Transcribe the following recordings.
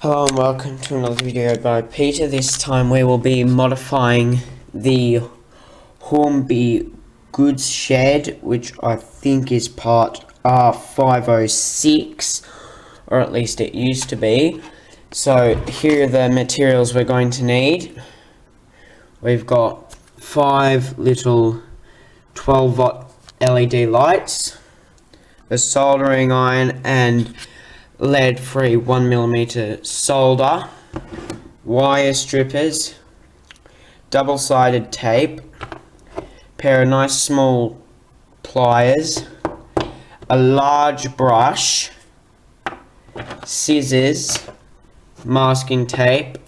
Hello and welcome to another video by Peter. This time we will be modifying the Hornby Goods Shed, which I think is part R506, or at least it used to be. So here are the materials we're going to need. We've got 5 little 12-watt LED lights, a soldering iron and lead-free 1mm solder, wire strippers, double-sided tape, pair of nice small pliers, a large brush, scissors, masking tape,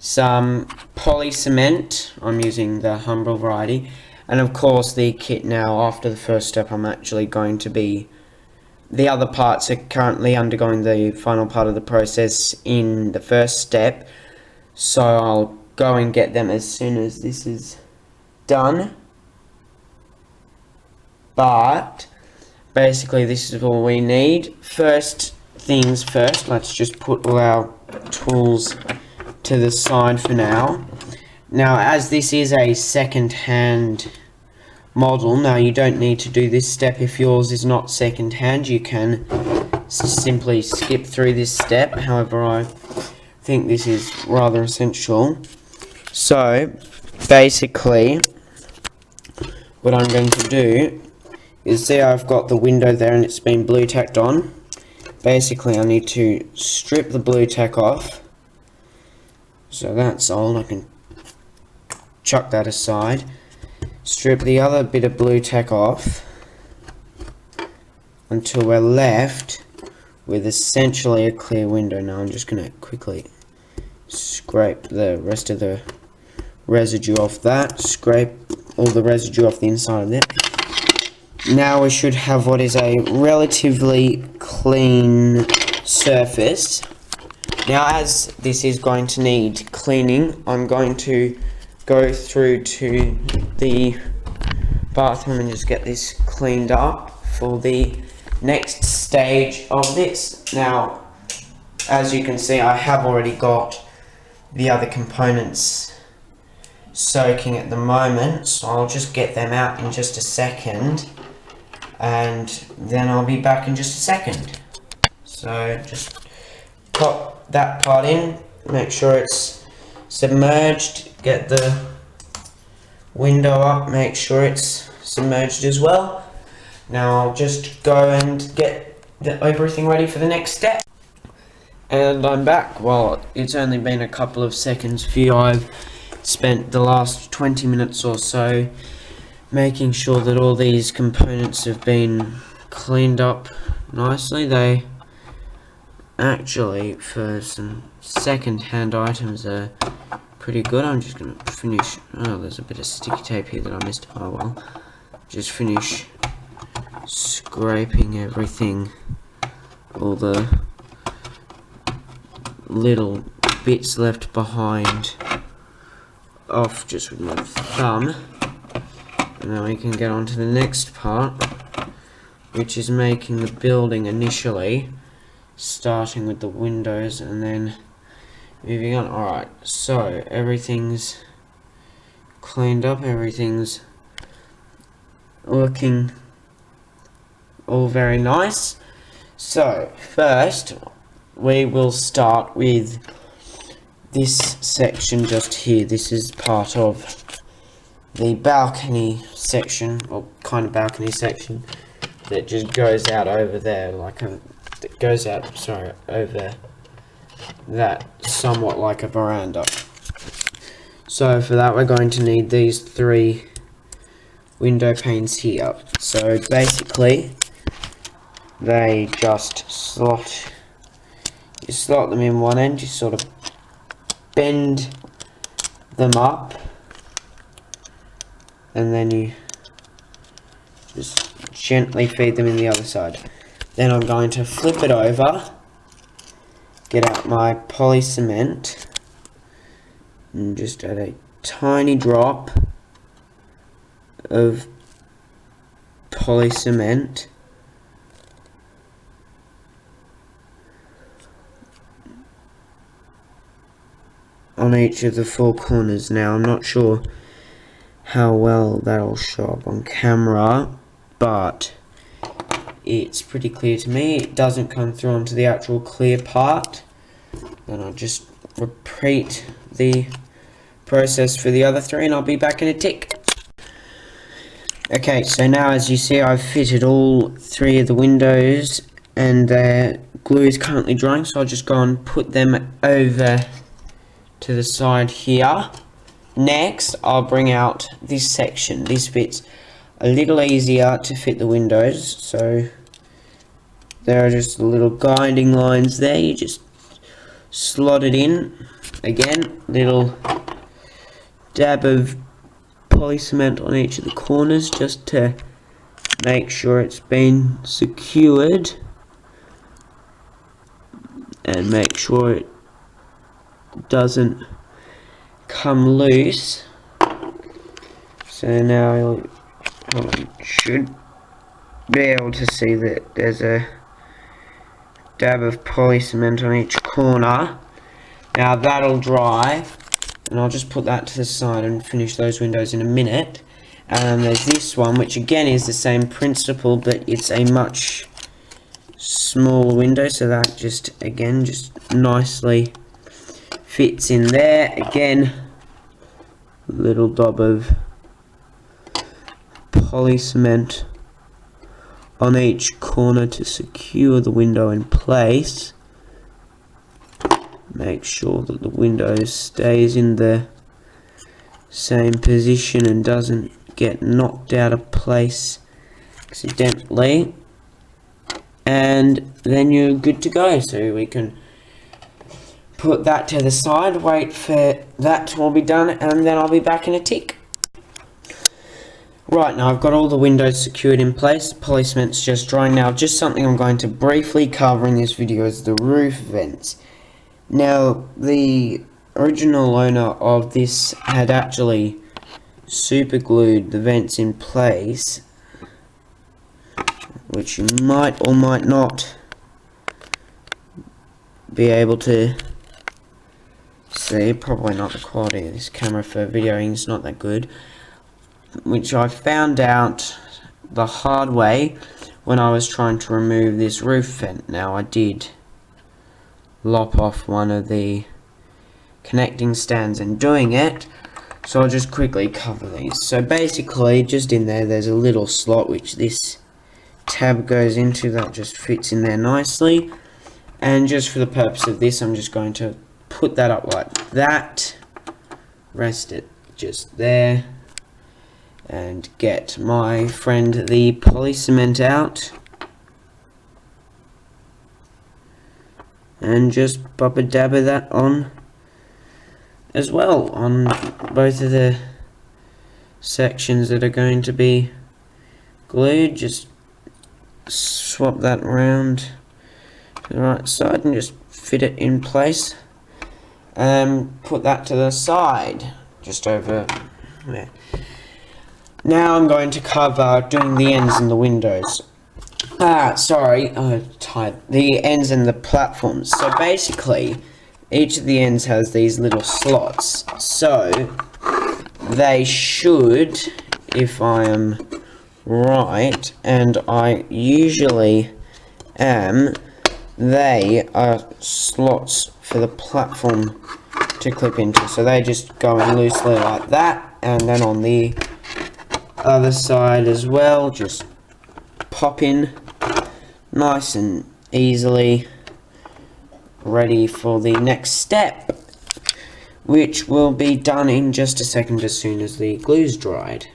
some poly cement, I'm using the Humble variety, and of course the kit. Now after the first step I'm actually going to be the other parts are currently undergoing the final part of the process in the first step, so I'll go and get them as soon as this is done. But basically this is all we need. First things first, let's just put all our tools to the side for now. Now, as this is a second-hand model, now you don't need to do this step if yours is not second hand. You can simply skip through this step. However, I think this is rather essential. So basically what I'm going to do is, see, I've got the window there and it's been blue tacked on. Basically I need to strip the blue tack off. So that's all. I can chuck that aside. Strip the other bit of blue tack off until we're left with essentially a clear window. Now I'm just going to quickly scrape the rest of the residue off that. Scrape all the residue off the inside of it. Now we should have what is a relatively clean surface. Now, as this is going to need cleaning, I'm going to go through to the bathroom and just get this cleaned up for the next stage of this. Now, as you can see, I have already got the other components soaking at the moment, so I'll just get them out in just a second, and then I'll be back in just a second. So just pop that part in, make sure it's submerged. Get the window up, make sure it's submerged as well. Now I'll just go and get everything ready for the next step. And I'm back. Well, it's only been a couple of seconds for you. I've spent the last 20 minutes or so making sure that all these components have been cleaned up nicely. They actually, for some second-hand items, are pretty good. I'm just going to finish. Oh, there's a bit of sticky tape here that I missed. Oh well. Just finish scraping everything, all the little bits left behind, off just with my thumb. And then we can get on to the next part, which is making the building initially, starting with the windows and then moving on. Alright, so everything's cleaned up, everything's looking all very nice. So first we will start with this section just here. This is part of the balcony section, or kind of balcony section, that just goes out over there, that goes out, sorry, over that, somewhat like a veranda. So for that we're going to need these 3 window panes here. So basically they just slot, you slot them in one end, you sort of bend them up, and then you just gently feed them in the other side. Then I'm going to flip it over, get out my poly cement, and just add a tiny drop of poly cement on each of the four corners. Now I'm not sure how well that'll show up on camera, but it's pretty clear to me. It doesn't come through onto the actual clear part. Then I'll just repeat the process for the other three and I'll be back in a tick. Okay, so now as you see, I've fitted all three of the windows and their glue is currently drying, so I'll just go and put them over to the side here. Next, I'll bring out this section. This fits a little easier to fit the windows, so there are just little guiding lines there. You just slot it in. Again, little dab of poly cement on each of the corners just to make sure it's been secured and make sure it doesn't come loose. So now you should be able to see that there's a dab of poly cement on each corner. Now that'll dry, and I'll just put that to the side and finish those windows in a minute. And there's this one, which again is the same principle, but it's a much smaller window, so that just nicely fits in there. Again, a little dab of poly cement on each corner to secure the window in place. Make sure that the window stays in the same position and doesn't get knocked out of place accidentally, and then you're good to go. So we can put that to the side, wait for that to all be done, and then I'll be back in a tick. Right, now I've got all the windows secured in place. The poly cement's just drying now. Just something I'm going to briefly cover in this video is the roof vents. Now, the original owner of this had actually super glued the vents in place, which you might or might not be able to see. Probably not. The quality of this camera for videoing is not that good, which I found out the hard way when I was trying to remove this roof vent. Now I did lop off one of the connecting stands in doing it, so I'll just quickly cover these. So basically, just in there's a little slot which this tab goes into that just fits in there nicely, and just for the purpose of this I'm just going to put that up like that, rest it just there, and get my friend the poly cement out and just pop a dab of that on as well on both of the sections that are going to be glued. Just swap that around to the right side and just fit it in place, and put that to the side just over there. Now I'm going to cover doing the ends and the windows. The ends and the platforms. So basically, each of the ends has these little slots. So they should, if I am right, and I usually am, they are slots for the platform to clip into. So they just go in loosely like that, and then on the other side as well, just pop in nice and easily, ready for the next step, which will be done in just a second as soon as the glue's dried.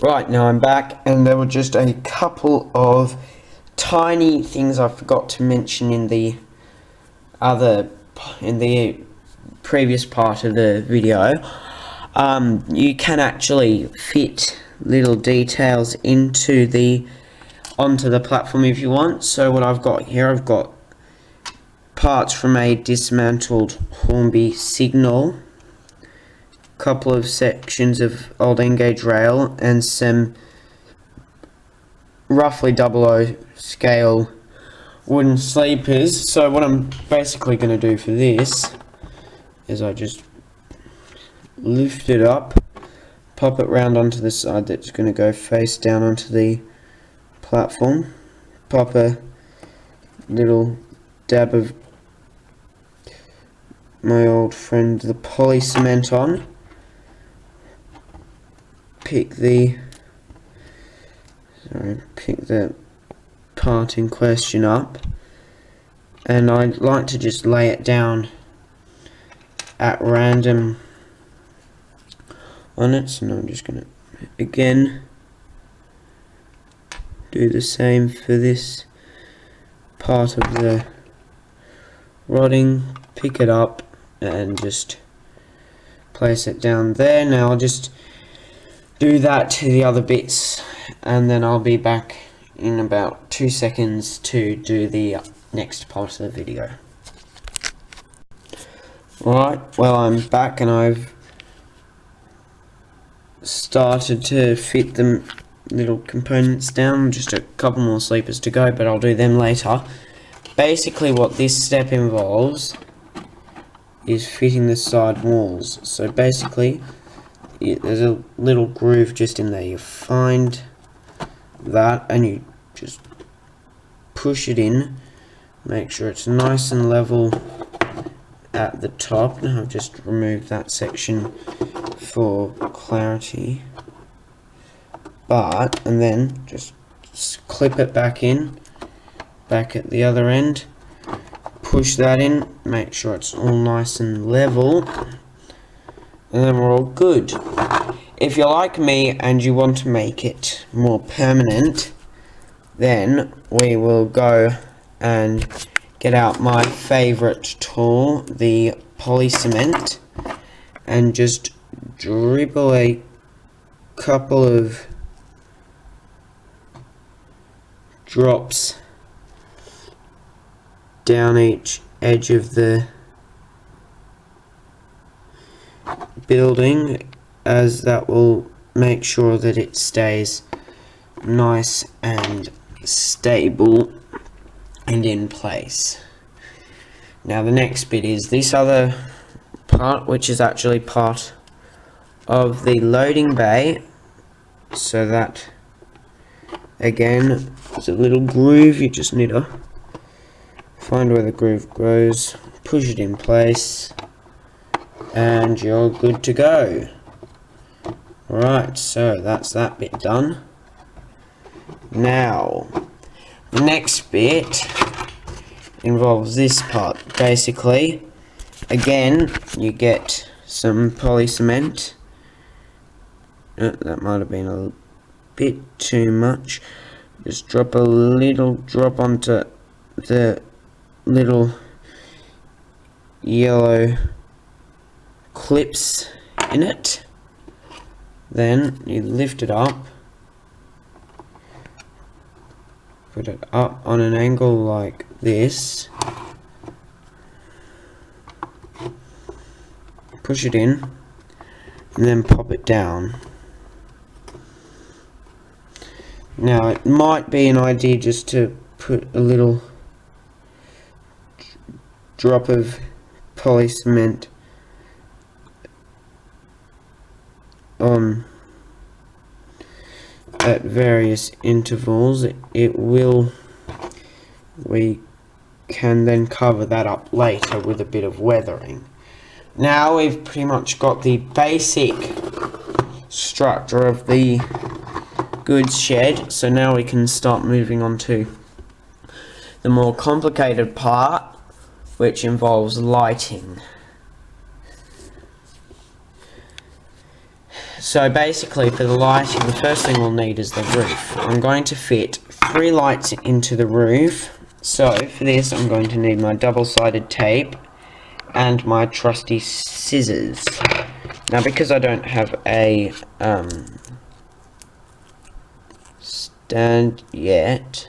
Right, now I'm back, and there were just a couple of tiny things I forgot to mention in the previous part of the video. You can actually fit little details onto the platform if you want. So what I've got here, I've got parts from a dismantled Hornby signal, a couple of sections of old N-gauge rail, and some roughly 00 scale wooden sleepers. So what I'm basically going to do for this is I just lift it up, pop it round onto the side that's going to go face down onto the platform, pop a little dab of my old friend the poly cement on, pick the part in question up, and I like to just lay it down at random on it. So now I'm just going to again do the same for this part of the rodding, pick it up and just place it down there. Now I'll just do that to the other bits, and then I'll be back in about 2 seconds to do the next part of the video. Right, well, I'm back and I've started to fit the little components down. Just a couple more sleepers to go, but I'll do them later. Basically what this step involves is fitting the side walls. So basically there's a little groove just in there. You find that and you just push it in, make sure it's nice and level at the top. Now I've just removed that section for clarity, and then just clip it back in, back at the other end, push that in, make sure it's all nice and level, and then we're all good. If you're like me and you want to make it more permanent, then we will go and get out my favourite tool, the poly cement, and just dribble a couple of drops down each edge of the building, as that will make sure that it stays nice and stable and in place. Now the next bit is this other part, which is actually part of the loading bay, so that again there's a little groove. You just need to find where the groove goes, push it in place, and you're good to go. Right, so that's that bit done. Now the next bit involves this part. Basically, again, you get some poly cement. That might have been a bit too much. Just drop a little drop onto the little yellow clips in it. Then you lift it up, put it up on an angle like this, push it in, and then pop it down. Now it might be an idea just to put a little drop of poly cement on at various intervals. We can then cover that up later with a bit of weathering. Now we've pretty much got the basic structure of the goods shed, so now we can start moving on to the more complicated part, which involves lighting. So basically for the lighting, the first thing we'll need is the roof. I'm going to fit 3 lights into the roof. So for this I'm going to need my double-sided tape and my trusty scissors. Now because I don't have a stand yet,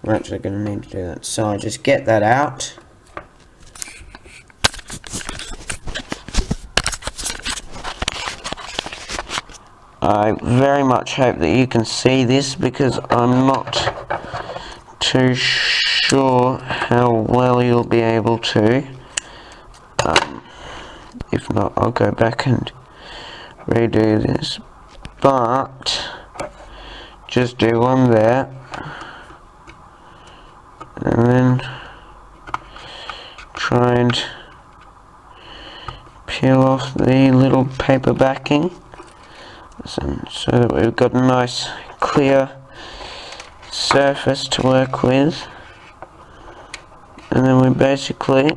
I'm actually going to need to do that. So I just get that out. I very much hope that you can see this, because I'm not too sure how well you'll be able to. If not, I'll go back and redo this. But just do one there, and then try and peel off the little paper backing, so that we've got a nice clear surface to work with. And then we basically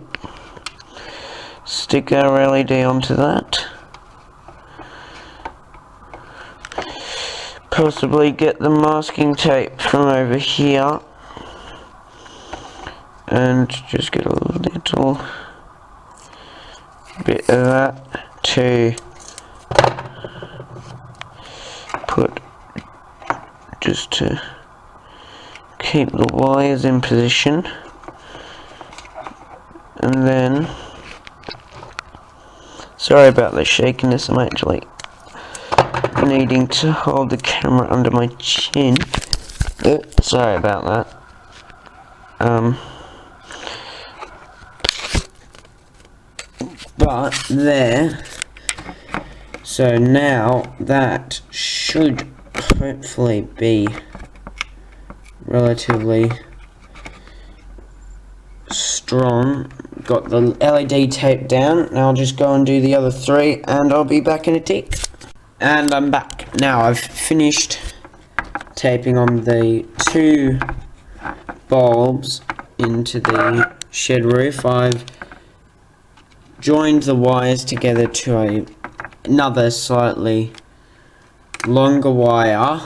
stick our LED onto that. Possibly get the masking tape from over here and just get a little bit of that to put, just to keep the wires in position. And then, sorry about the shakiness, I'm actually needing to hold the camera under my chin. Sorry about that. But there, so now that should hopefully be relatively strong. Got the LED tape down. Now I'll just go and do the other three and I'll be back in a tick. And I'm back. Now I've finished taping on the two bulbs into the shed roof. I've joined the wires together to another slightly longer wire.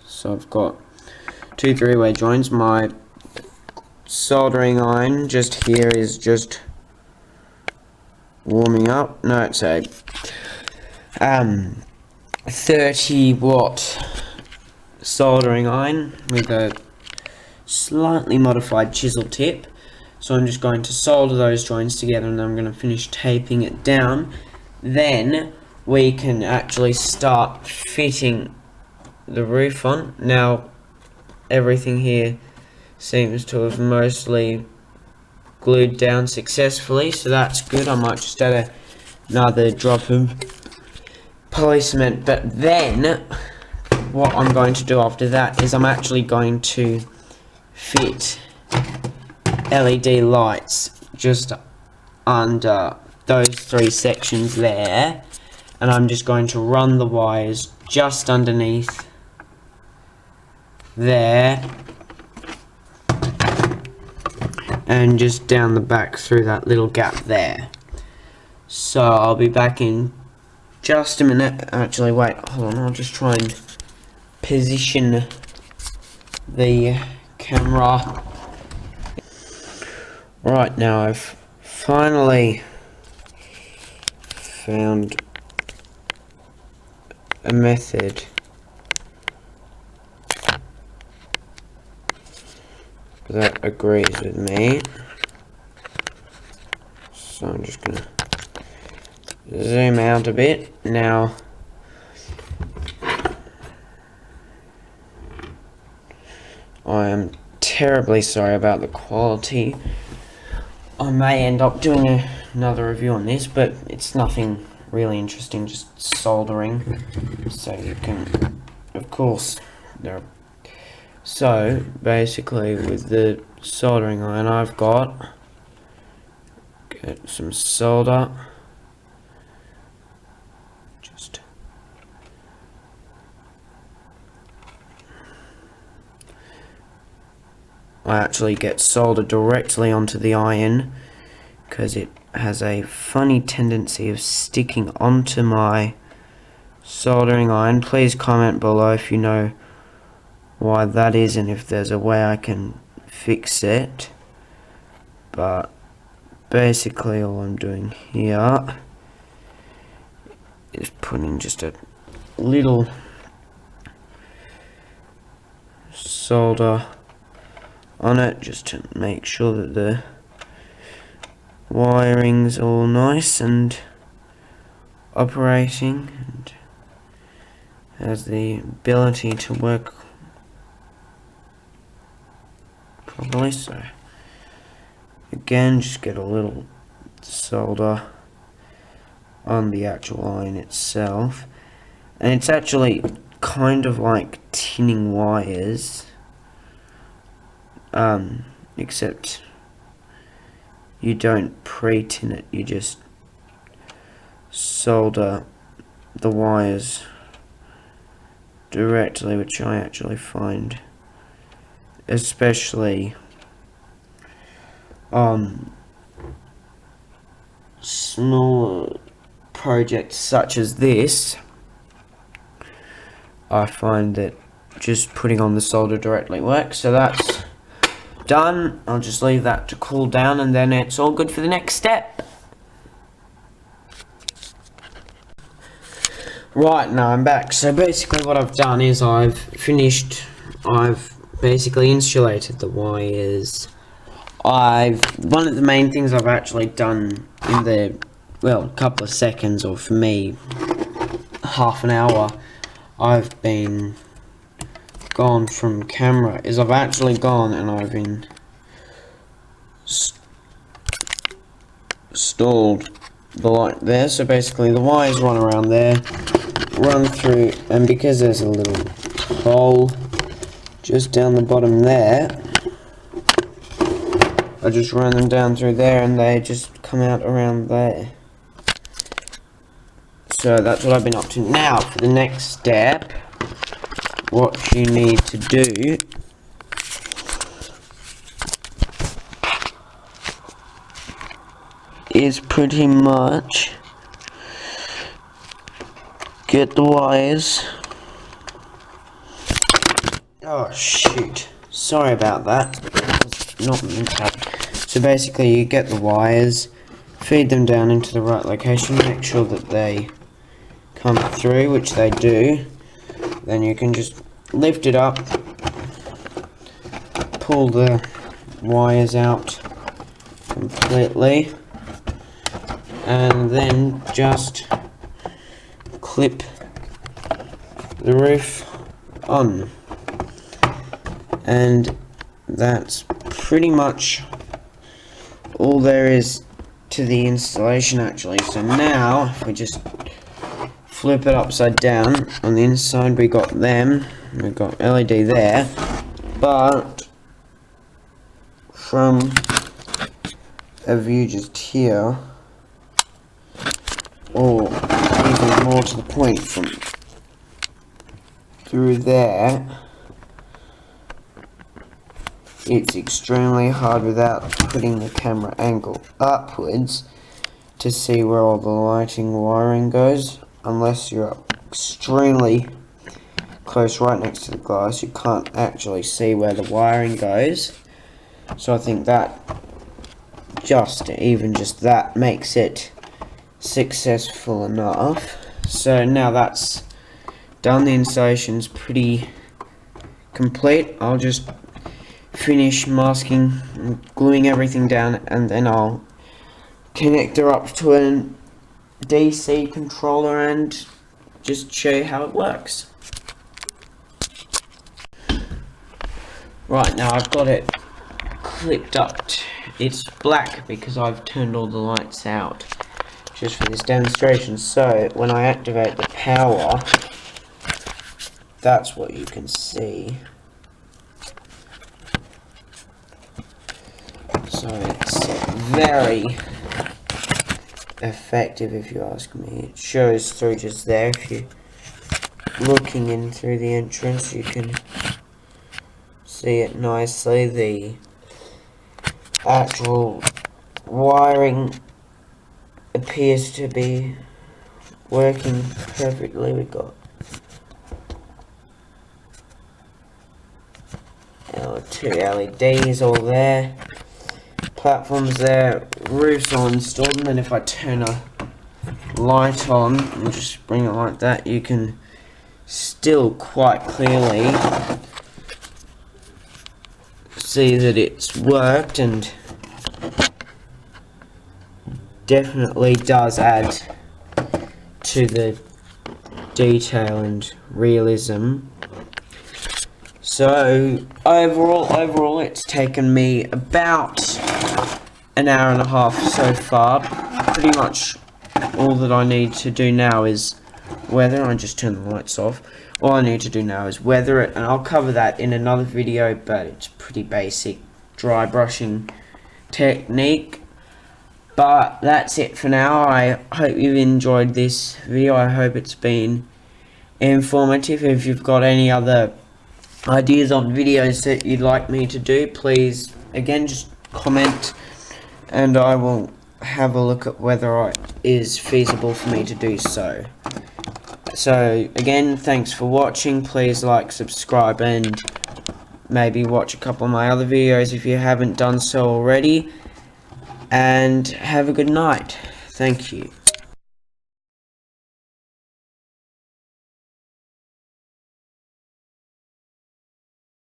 So I've got two three-way joints. My soldering iron just here is just warming up. No, it's a 30-watt soldering iron with a slightly modified chisel tip. So I'm just going to solder those joints together and then I'm going to finish taping it down. Then we can actually start fitting the roof on. Now everything here seems to have mostly glued down successfully, so that's good. I might just add another drop of poly cement. But then what I'm going to do after that is I'm actually going to fit LED lights just under those three sections there, and I'm just going to run the wires just underneath there and just down the back through that little gap there. So I'll be back in just a minute. Actually, wait, hold on, I'll just try and position the camera. Right, now I've finally found a method that agrees with me. So I'm just gonna zoom out a bit. Now I am terribly sorry about the quality. I may end up doing another review on this, but it's nothing really interesting, just soldering. So you can, of course, so basically with the soldering iron I've got, get some solder. Just I actually get solder directly onto the iron because it has a funny tendency of sticking onto my soldering iron. Please comment below if you know why that is and if there's a way I can fix it. But basically all I'm doing here is putting just a little solder on it just to make sure that the wiring's all nice and operating and has the ability to work properly. So again, just get a little solder on the actual iron itself, and it's actually kind of like tinning wires, except you don't pre-tin it, you just solder the wires directly, which I actually find especially smaller projects such as this, I find that just putting on the solder directly works. So that's done. I'll just leave that to cool down, and then it's all good for the next step. Right, now I'm back. So basically what I've done is I've basically insulated the wires. One of the main things I've actually done in the, well, a couple of seconds, or for me, half an hour, I've been gone from camera, is I've actually gone and I've installed the light there. So basically the wires run around there, run through, and because there's a little hole just down the bottom there, I just run them down through there and they just come out around there. So that's what I've been up to. Now for the next step, what you need to do is pretty much get the wires. Oh shoot, sorry about that. That was not meant to happen. So basically you get the wires, feed them down into the right location, make sure that they come through, which they do. Then you can just lift it up, pull the wires out completely, and then just clip the roof on. And that's pretty much all there is to the installation actually. So now if we just flip it upside down, on the inside we got them, we've got LED there, but from a view just here, or even more to the point, from through there, it's extremely hard without putting the camera angle upwards to see where all the lighting wiring goes. Unless you're extremely close right next to the glass, you can't actually see where the wiring goes. So I think that just that makes it successful enough. So now that's done, the installation's pretty complete. I'll just finish masking and gluing everything down, and then I'll connect her up to an DC controller and just show you how it works. Right, now I've got it clipped up. It's black because I've turned all the lights out just for this demonstration. So when I activate the power, that's what you can see. So it's very effective if you ask me. It shows through just there. If you're looking in through the entrance, you can see it nicely. The actual wiring appears to be working perfectly. We've got our 2 LEDs all there, platforms there, roofs all installed, and then if I turn a light on and just bring it like that, you can still quite clearly see that it's worked, and definitely does add to the detail and realism. So overall it's taken me about an hour and a half so far. Pretty much all that I need to do now is weather. I just turn the lights off. All I need to do now is weather it, and I'll cover that in another video, but it's pretty basic dry brushing technique. But that's it for now. I hope you've enjoyed this video. I hope it's been informative. If you've got any other ideas on videos that you'd like me to do, please again just comment, and I will have a look at whether it is feasible for me to do so. So again, thanks for watching. Please like, subscribe, and maybe watch a couple of my other videos if you haven't done so already, and have a good night. Thank you.